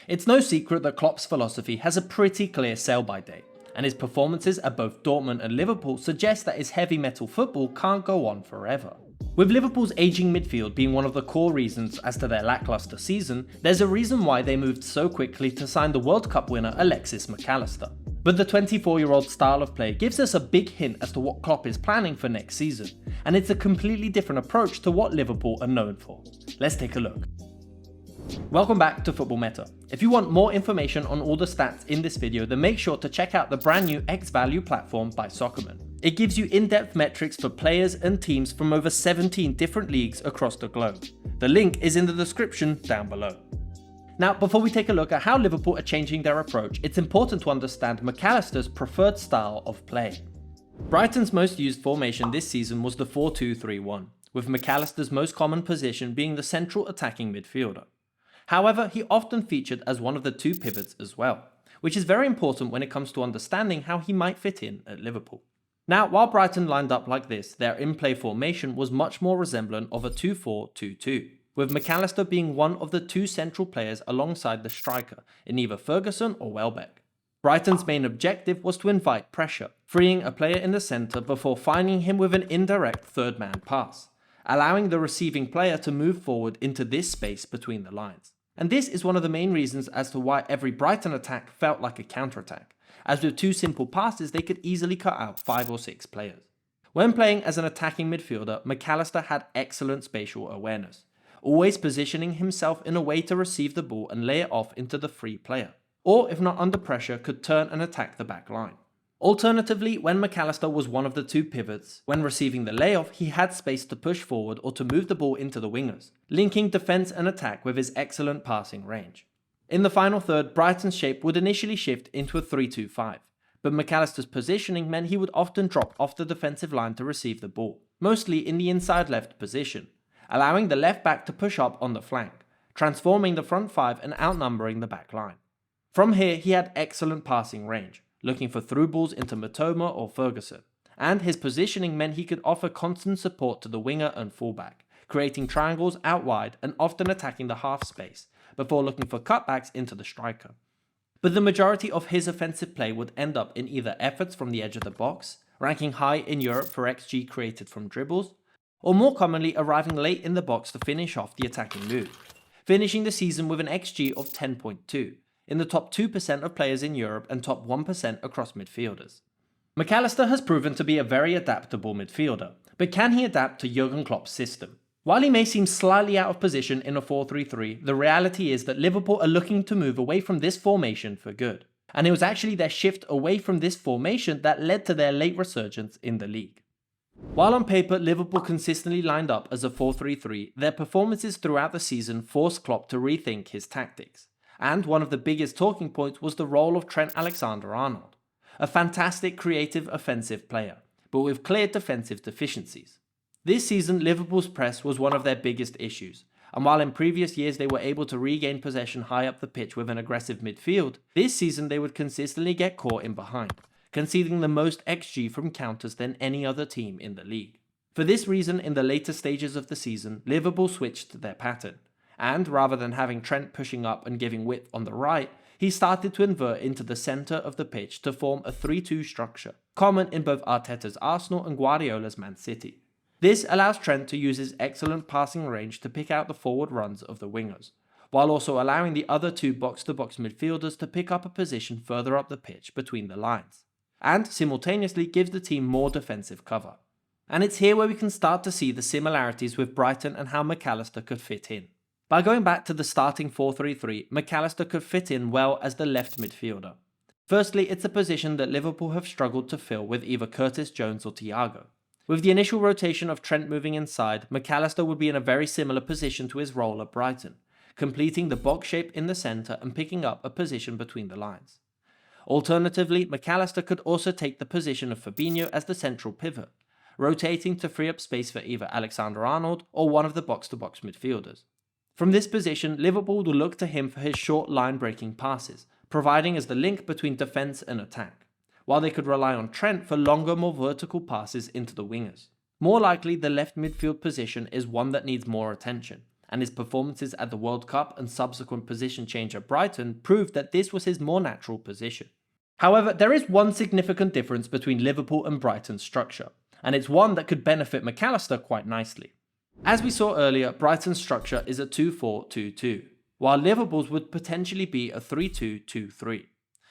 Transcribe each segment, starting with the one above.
It's no secret that Klopp's philosophy has a pretty clear sell-by date, and his performances at both Dortmund and Liverpool suggest that his heavy metal football can't go on forever. With Liverpool's ageing midfield being one of the core reasons as to their lackluster season, there's a reason why they moved so quickly to sign the World Cup winner Alexis Mac Allistar. But the 24-year-old style of play gives us a big hint as to what Klopp is planning for next season, and it's a completely different approach to what Liverpool are known for. Let's take a look. Welcome back to Football Meta. If you want more information on all the stats in this video, then make sure to check out the brand new X-Value platform by Soccerman. It gives you in-depth metrics for players and teams from over 17 different leagues across the globe. The link is in the description down below. Now, before we take a look at how Liverpool are changing their approach, it's important to understand Mac Allister's preferred style of play. Brighton's most used formation this season was the 4-2-3-1, with Mac Allister's most common position being the central attacking midfielder. However, he often featured as one of the two pivots as well, which is very important when it comes to understanding how he might fit in at Liverpool. Now, while Brighton lined up like this, their in-play formation was much more resemblant of a 2-4-2-2, with Mac Allister being one of the two central players alongside the striker in either Ferguson or Welbeck. Brighton's main objective was to invite pressure, freeing a player in the centre before finding him with an indirect third-man pass, allowing the receiving player to move forward into this space between the lines. And this is one of the main reasons as to why every Brighton attack felt like a counter-attack, as with two simple passes they could easily cut out 5 or 6 players. When playing as an attacking midfielder, Mac Allister had excellent spatial awareness, always positioning himself in a way to receive the ball and lay it off into the free player, or if not under pressure could turn and attack the back line. Alternatively, when Mac Allister was one of the two pivots, when receiving the layoff, he had space to push forward or to move the ball into the wingers, linking defence and attack with his excellent passing range. In the final third, Brighton's shape would initially shift into a 3-2-5, but Mac Allister's positioning meant he would often drop off the defensive line to receive the ball, mostly in the inside left position, allowing the left back to push up on the flank, transforming the front five and outnumbering the back line. From here, he had excellent passing range, looking for through balls into Matoma or Ferguson, and his positioning meant he could offer constant support to the winger and fullback, creating triangles out wide and often attacking the half space, before looking for cutbacks into the striker. But the majority of his offensive play would end up in either efforts from the edge of the box, ranking high in Europe for XG created from dribbles, or more commonly arriving late in the box to finish off the attacking move, finishing the season with an XG of 10.2, in the top 2% of players in Europe and top 1% across midfielders. Mac Allister has proven to be a very adaptable midfielder, but can he adapt to Jurgen Klopp's system? While he may seem slightly out of position in a 4-3-3, the reality is that Liverpool are looking to move away from this formation for good, and it was actually their shift away from this formation that led to their late resurgence in the league. While on paper Liverpool consistently lined up as a 4-3-3, their performances throughout the season forced Klopp to rethink his tactics. And one of the biggest talking points was the role of Trent Alexander-Arnold, a fantastic creative offensive player, but with clear defensive deficiencies. This season, Liverpool's press was one of their biggest issues, and while in previous years they were able to regain possession high up the pitch with an aggressive midfield, this season they would consistently get caught in behind, conceding the most XG from counters than any other team in the league. For this reason, in the later stages of the season, Liverpool switched their pattern, and rather than having Trent pushing up and giving width on the right, he started to invert into the centre of the pitch to form a 3-2 structure, common in both Arteta's Arsenal and Guardiola's Man City. This allows Trent to use his excellent passing range to pick out the forward runs of the wingers, while also allowing the other two box-to-box midfielders to pick up a position further up the pitch between the lines, and simultaneously gives the team more defensive cover. And it's here where we can start to see the similarities with Brighton and how Mac Allister could fit in. By going back to the starting 4-3-3, Mac Allister could fit in well as the left midfielder. Firstly, it's a position that Liverpool have struggled to fill with either Curtis Jones or Thiago. With the initial rotation of Trent moving inside, Mac Allister would be in a very similar position to his role at Brighton, completing the box shape in the centre and picking up a position between the lines. Alternatively, Mac Allister could also take the position of Fabinho as the central pivot, rotating to free up space for either Alexander-Arnold or one of the box-to-box midfielders. From this position, Liverpool will look to him for his short line-breaking passes, providing as the link between defence and attack, while they could rely on Trent for longer, more vertical passes into the wingers. More likely, the left midfield position is one that needs more attention, and his performances at the World Cup and subsequent position change at Brighton proved that this was his more natural position. However, there is one significant difference between Liverpool and Brighton's structure, and it's one that could benefit Mac Allister quite nicely. As we saw earlier, Brighton's structure is a 2-4-2-2, while Liverpool's would potentially be a 3-2-2-3.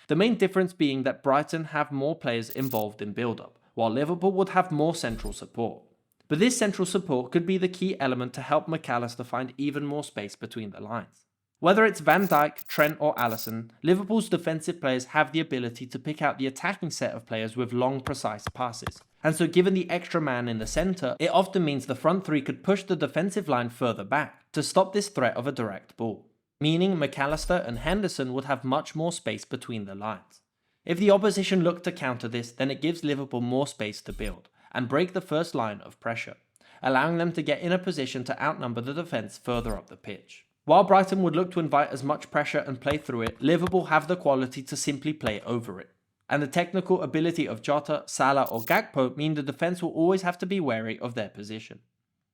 The main difference being that Brighton have more players involved in build-up, while Liverpool would have more central support. But this central support could be the key element to help Mac Allister find even more space between the lines. Whether it's Van Dijk, Trent or Alisson, Liverpool's defensive players have the ability to pick out the attacking set of players with long, precise passes. And so given the extra man in the centre, it often means the front three could push the defensive line further back to stop this threat of a direct ball, meaning Mac Allister and Henderson would have much more space between the lines. If the opposition look to counter this, then it gives Liverpool more space to build and break the first line of pressure, allowing them to get in a position to outnumber the defence further up the pitch. While Brighton would look to invite as much pressure and play through it, Liverpool have the quality to simply play over it. And the technical ability of Jota, Salah or Gakpo mean the defence will always have to be wary of their position.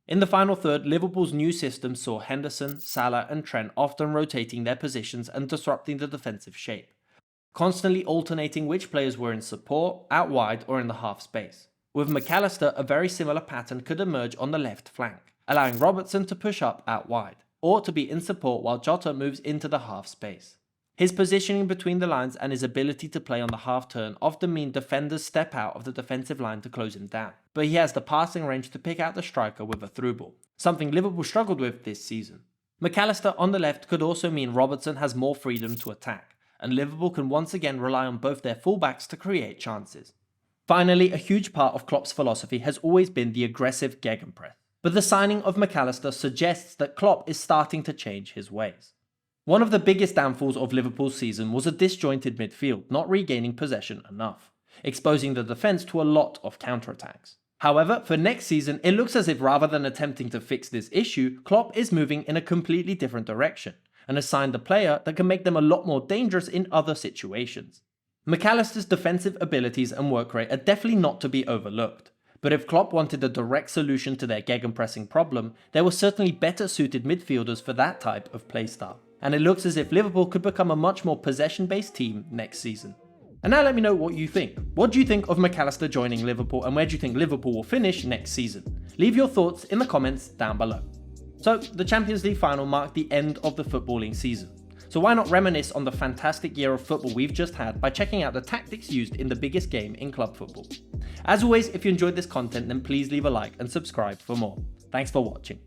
In the final third, Liverpool's new system saw Henderson, Salah and Trent often rotating their positions and disrupting the defensive shape, constantly alternating which players were in support, out wide or in the half space. With Mac Allister, a very similar pattern could emerge on the left flank, allowing Robertson to push up out wide, or to be in support while Jota moves into the half space. His positioning between the lines and his ability to play on the half turn often mean defenders step out of the defensive line to close him down, but he has the passing range to pick out the striker with a through ball, something Liverpool struggled with this season. Mac Allister on the left could also mean Robertson has more freedom to attack, and Liverpool can once again rely on both their fullbacks to create chances. Finally, a huge part of Klopp's philosophy has always been the aggressive Gegenpress. But the signing of Mac Allister suggests that Klopp is starting to change his ways. One of the biggest downfalls of Liverpool's season was a disjointed midfield not regaining possession enough, exposing the defence to a lot of counterattacks. However, for next season, it looks as if rather than attempting to fix this issue, Klopp is moving in a completely different direction, and has signed a player that can make them a lot more dangerous in other situations. Mac Allister's defensive abilities and work rate are definitely not to be overlooked. But if Klopp wanted a direct solution to their gegenpressing problem, there were certainly better suited midfielders for that type of playstyle. And it looks as if Liverpool could become a much more possession-based team next season. And now let me know what you think. What do you think of Mac Allister joining Liverpool, and where do you think Liverpool will finish next season? Leave your thoughts in the comments down below. So, the Champions League final marked the end of the footballing season. So why not reminisce on the fantastic year of football we've just had by checking out the tactics used in the biggest game in club football. As always, if you enjoyed this content, then please leave a like and subscribe for more. Thanks for watching.